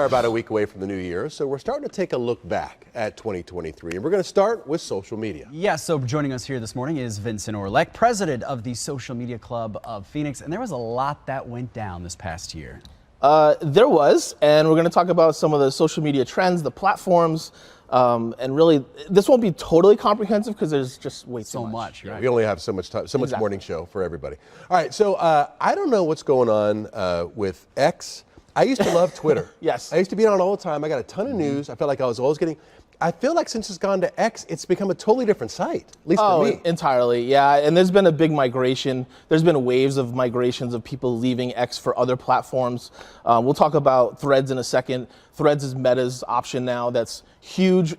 We're about a week away from the new year, so we're starting to take a look back at 2023, and we're going to start with social media. Yeah, so joining us here this morning is Vincent Orleck, president of the Social Media Club of Phoenix, and there was a lot that went down this past year. There was, and we're going to talk about some of the social media trends, the platforms, and really, this won't be totally comprehensive because there's just way too much. Right? We only have so much time, so much morning show for everybody. All right, so I don't know what's going on with X. I used to love Twitter. Yes. I used to be on all the time. I got a ton of news. I felt like I was always getting. I feel like since it's gone to X, it's become a totally different site, at least for me. Entirely, yeah. And there's been a big migration. There's been waves of migrations of people leaving X for other platforms. We'll talk about Threads in a second. Threads is Meta's option now. That's huge.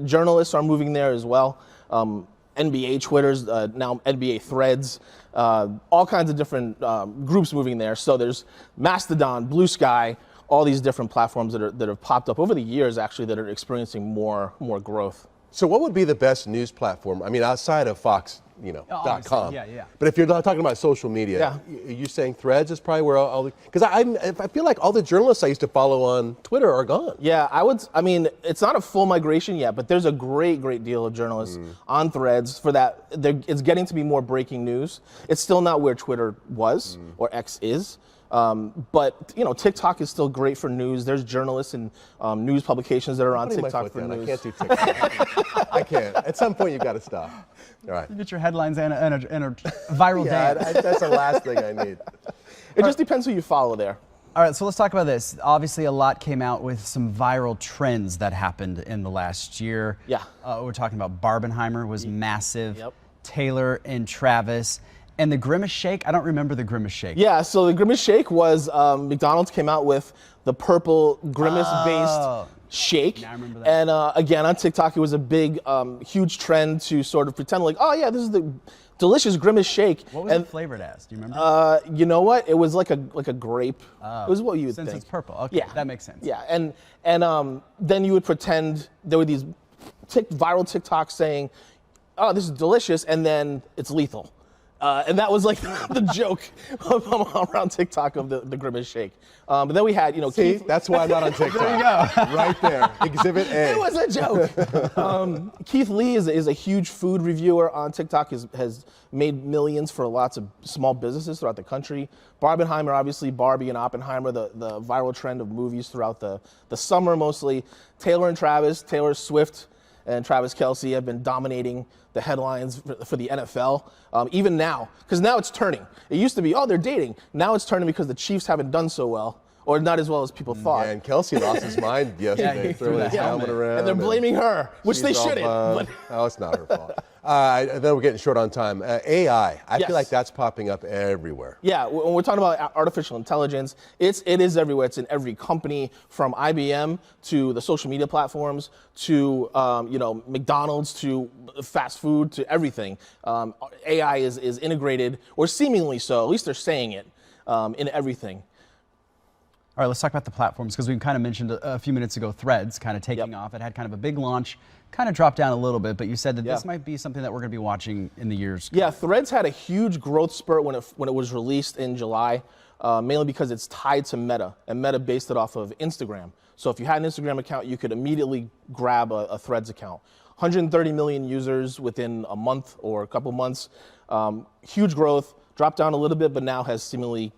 Journalists are moving there as well. NBA Twitters, now NBA Threads, all kinds of different groups moving there. So there's Mastodon, Blue Sky, all these different platforms that have popped up over the years, actually, that are experiencing more growth. So what would be the best news platform? I mean, outside of Fox, .com. Yeah. But if you're not talking about social media, you saying Threads is probably where all the, because I feel like all the journalists I used to follow on Twitter are gone. Yeah, I mean, it's not a full migration yet, but there's a great deal of journalists on Threads for that. It's getting to be more breaking news. It's still not where Twitter was or X is. But TikTok is still great for news. There's journalists and news publications that are on TikTok for news. I can't do TikTok. I can't. At some point, you've got to stop. All right. You get your headlines and a viral dance. That's the last thing I need. It just depends who you follow there. All right, so let's talk about this. Obviously, a lot came out with some viral trends that happened in the last year. Yeah. We're talking about Barbenheimer was massive. Yep. Taylor and Travis. And the Grimace Shake, I don't remember the Grimace Shake. Yeah, so the Grimace Shake was McDonald's came out with the purple Grimace-based shake. Yeah, I remember that. And again, on TikTok, it was a big, huge trend to sort of pretend like, oh yeah, this is the delicious Grimace Shake. What was it flavored as? Do you remember? You know what? It was like a grape. It was what you would think. Since it's purple, okay, yeah. That makes sense. Yeah, and then you would pretend there were these viral TikToks saying, oh, this is delicious, and then it's lethal. And that was like the joke around TikTok of the Grimace Shake. But then we had, See, that's why I'm not on TikTok. There you go. Right there, Exhibit A. It was a joke. Keith Lee is a huge food reviewer on TikTok, has made millions for lots of small businesses throughout the country. Barbenheimer, obviously, Barbie and Oppenheimer, the viral trend of movies throughout the summer mostly. Taylor and Travis, Taylor Swift and Travis Kelce have been dominating the headlines for the NFL, even now, because now it's turning. It used to be, oh, they're dating. Now it's turning because the Chiefs haven't done so well, or not as well as people thought. Yeah, and Kelce lost his mind yesterday, throwing his helmet around. And they're blaming her, which they shouldn't. Oh, it's not her fault. Then we're getting short on time. AI, I feel like that's popping up everywhere. Yeah, when we're talking about artificial intelligence, it is everywhere. It's in every company, from IBM to the social media platforms to McDonald's to fast food to everything. AI is integrated, or seemingly so. At least they're saying it in everything. All right, let's talk about the platforms, because we kind of mentioned a few minutes ago Threads kind of taking off. It had kind of a big launch, kind of dropped down a little bit, but you said that this might be something that we're going to be watching in the years. Yeah, Threads had a huge growth spurt when it was released in July, mainly because it's tied to Meta, and Meta based it off of Instagram. So if you had an Instagram account, you could immediately grab a Threads account. 130 million users within a month or a couple months. Huge growth, dropped down a little bit, but now has seemingly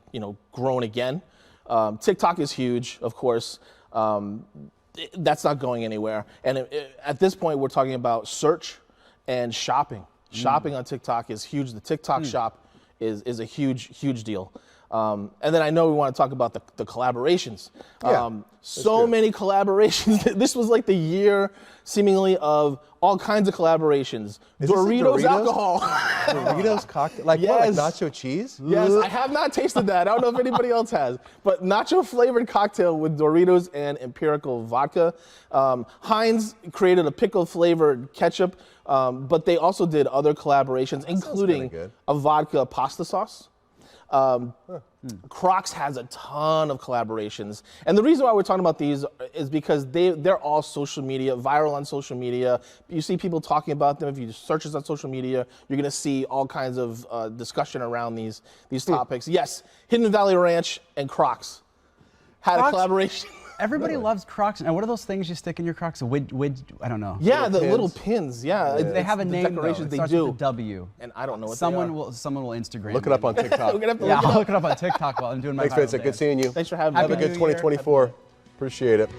grown again. TikTok is huge, of course. That's not going anywhere. And at this point, we're talking about search and shopping. Shopping on TikTok is huge. The TikTok shop is a huge deal. And then I know we want to talk about the collaborations. So many collaborations. This was like the year, seemingly, of all kinds of collaborations. Doritos alcohol. Doritos cocktail? Like what, like nacho cheese? Yes, I have not tasted that. I don't know if anybody else has. But nacho flavored cocktail with Doritos and empirical vodka. Heinz created a pickle flavored ketchup, but they also did other collaborations, including a vodka pasta sauce. Crocs has a ton of collaborations. And the reason why we're talking about these is because they're all social media, viral on social media. You see people talking about them. If you search this on social media, you're going to see all kinds of discussion around these topics. Yes, Hidden Valley Ranch and Crocs had a collaboration. Everybody loves Crocs. And what are those things you stick in your Crocs? I don't know. Yeah, the pins. little pins. Yeah, They have a the name. Though. Decorations It they starts do. with a W. And I don't know what Someone they are. will Instagram. Look it up on TikTok. We're gonna have to Yeah, look it I'll up. look it up on TikTok while I'm doing my. Thanks, viral Vincent. Good dance. seeing you. Thanks for having Happy me. Have a good New Year. 2024. Appreciate it.